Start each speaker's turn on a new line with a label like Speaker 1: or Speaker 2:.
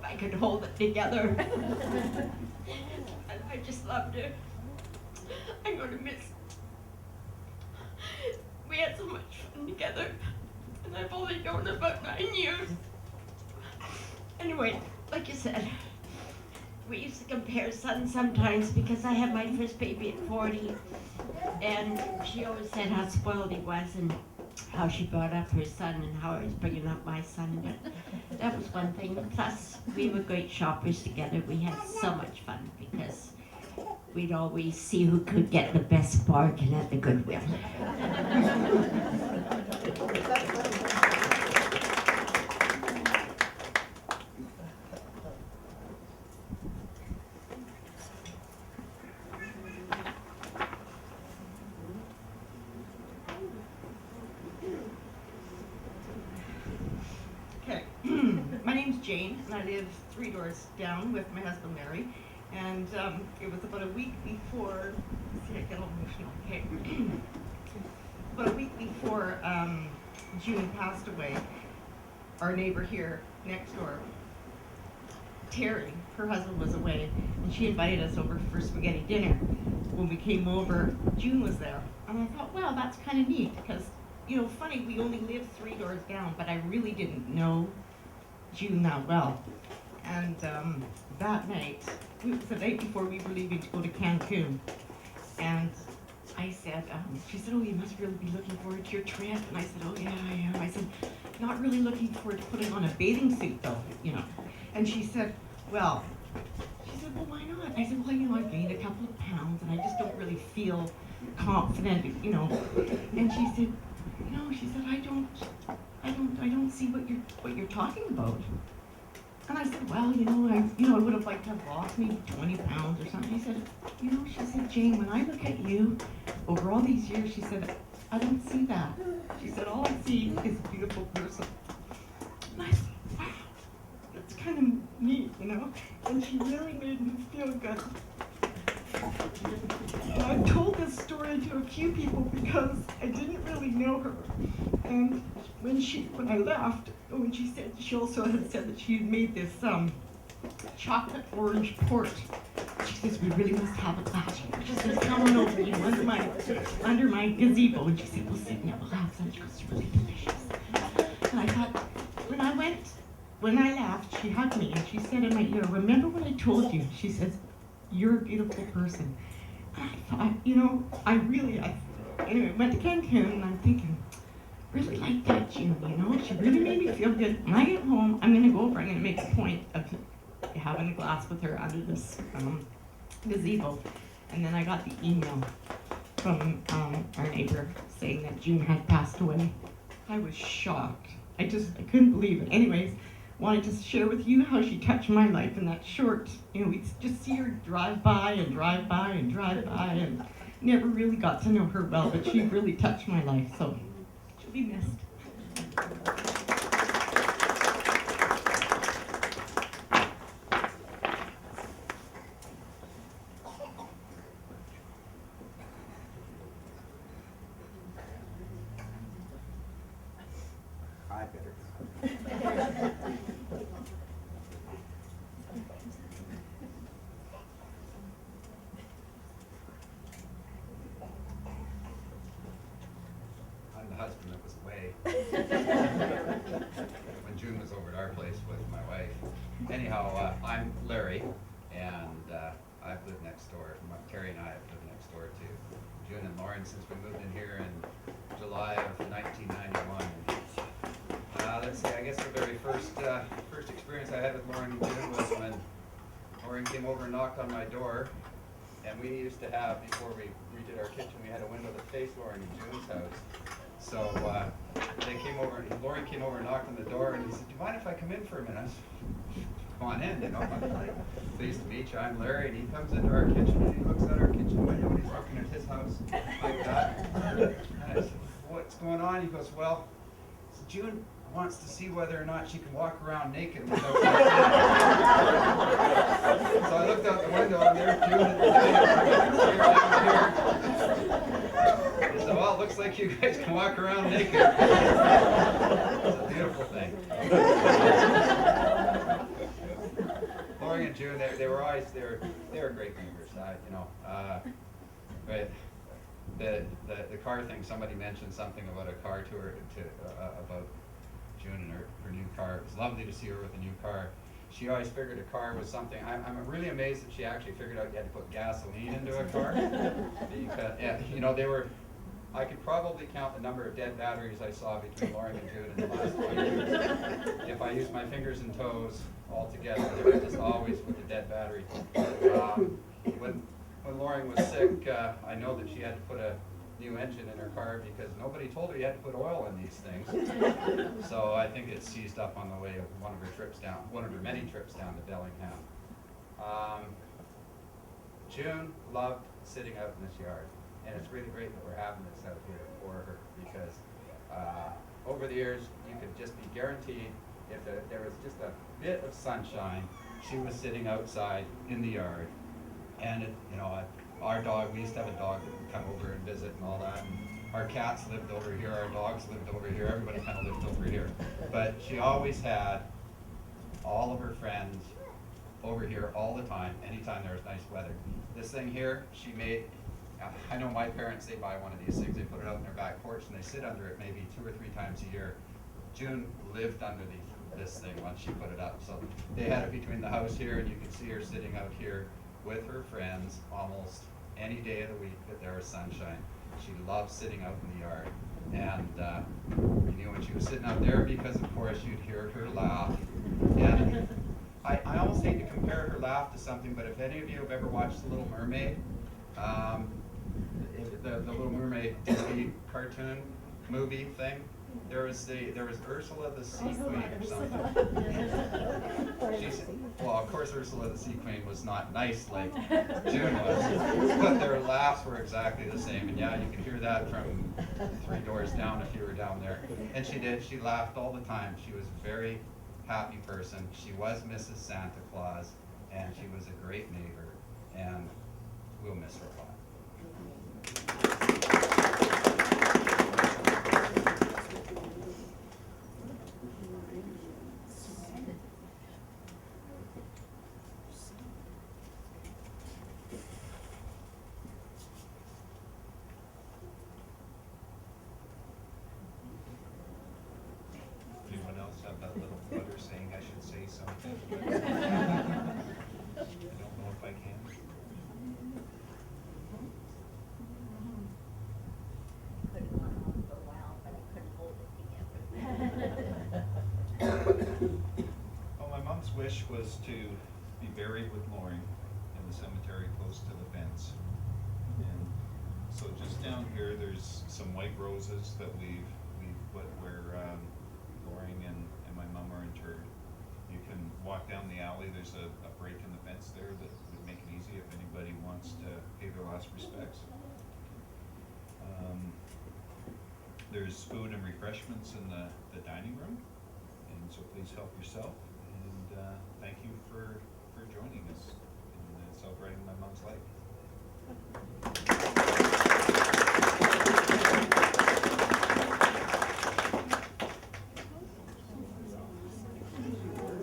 Speaker 1: if I could hold it together. And I just loved her. I'm going to miss. We had so much fun together, and I've only known her about 9 years. Anyway, like you said, we used to compare sons sometimes because I had my first baby at 40, and she always said how spoiled he was and how she brought up her son and how I was bringing up my son. But that was one thing. Plus, we were great shoppers together. We had so much fun because we'd always see who could get the best bargain at the Goodwill. Okay, my name's Jane, and I live 3 doors down with my husband Larry. And it was about a week before, see, I get all emotional, okay. About a week before June passed away, our neighbor here next door, Terry, her husband was away, and she invited us over for spaghetti dinner. When we came over, June was there. And I thought, well, that's kind of neat, because, you know, funny, we only lived 3 doors down, but I really didn't know June that well. And that night, it was the night before we were leaving to go to Cancun. And I said, she said, oh, you must really be looking forward to your trip. And I said, oh, yeah, I am. I said, not really looking forward to putting on a bathing suit, though, you know. And she said, well, why not? I said, well, you know, I've gained a couple of pounds, and I just don't really feel confident, you know. And she said, no, she said, I don't see what you're talking about. And I said, well, I would have liked to have lost maybe 20 pounds or something. She said, she said, Jane, when I look at you over all these years, she said, I don't see that. She said, all I see is a beautiful person. And I said, wow, that's kind of neat, you know? And she really made me feel good. And I've told this story to a few people because I didn't really know her. And when I left, she also had said that she had made this chocolate orange port. She says, we really must have a glass. She says, come on over, under my gazebo. And she said, we'll sit and we'll have some. She goes, it's really delicious. And I thought, when I left, she hugged me and she said in my ear, remember what I told you? She says, you're a beautiful person. And I thought, anyway, went to Cancun, and I'm thinking, really like that June, she really made me feel good. When I get home, I'm going to go over, I'm going to make a point of having a glass with her under this gazebo. And then I got the email from our neighbor saying that June had passed away. I was shocked. I couldn't believe it. Anyways, wanted to share with you how she touched my life in that short, we just see her drive by and drive by and drive by, and never really got to know her well, but she really touched my life, so she'll be missed.
Speaker 2: I better. I'm the husband that was away when June was over at our place with my wife. Anyhow, I'm Larry, and I've lived next door. Terry and I have lived next door to June and Lauren since we moved in here in July of 1991. Let's see, I guess the very first experience I had with Lauren and June was when Lauren came over and knocked on my door. And we used to have, before we redid our kitchen, we had a window that faced Lauren and June's house. So Lauren came over and knocked on the door, and he said, do you mind if I come in for a minute? Come on in, I'm like, pleased to meet you, I'm Larry, and he comes into our kitchen, and he looks at our kitchen window, and he's looking at his house like that. And I said, what's going on? He goes, well, June wants to see whether or not she can walk around naked without So I looked out the window, and there's June down here. He said, well, it looks like you guys can walk around naked. It's a beautiful thing. June, they were always, they were great neighbors, you know. But the car thing, somebody mentioned something about a car tour about June and her new car. It was lovely to see her with a new car. She always figured a car was something. I'm really amazed that she actually figured out you had to put gasoline into a car. Because, yeah, you know, I could probably count the number of dead batteries I saw between Lauren and June in the last 5 years. If I used my fingers and toes all together, they were just always with the dead battery. When Lauren was sick, I know that she had to put a new engine in her car because nobody told her you had to put oil in these things. So I think it seized up on the way of one of her many trips down to Bellingham. June loved sitting out in this yard, and it's really great that we're having this out here for her because over the years you could just be guaranteed if there was just a bit of sunshine, she was sitting outside in the yard. And you know, our dog, we used to have a dog that would come over and visit and all that. And our cats lived over here, our dogs lived over here, everybody kind of lived over here. But she always had all of her friends over here all the time, anytime there was nice weather. This thing here, she made, I know my parents, they buy one of these things, they put it out on their back porch and they sit under it maybe 2 or 3 times a year. June lived under this thing once she put it up. So they had it between the house here, and you could see her sitting out here with her friends almost any day of the week that there was sunshine. She loved sitting out in the yard. And you knew when she was sitting out there because, of course, you'd hear her laugh. And I almost hate to compare her laugh to something, but if any of you have ever watched The Little Mermaid, the Little Mermaid Disney cartoon movie thing, there was Ursula the Sea Queen or something. Well, of course Ursula the Sea Queen was not nice like June was, but their laughs were exactly the same. And yeah, you could hear that from 3 doors down if you were down there. And she laughed all the time. She was a very happy person. She was Mrs. Santa Claus, and she was a great neighbor, and we'll miss her a lot.
Speaker 3: Anyone else have that little flutter saying I should say something? I don't know if I can.
Speaker 4: Could have gone on for a while, but I couldn't hold it together.
Speaker 3: Well, my mom's wish was to be buried with Lauren in the cemetery close to the fence. And so just down here, there's some white roses that we've put where Lauren and my mom are interred. You can walk down the alley, there's a break in the fence there that would make it easy if anybody wants to pay their last respects. There's food and refreshments in the dining room, and so please help yourself. And thank you for joining us in celebrating my mom's life.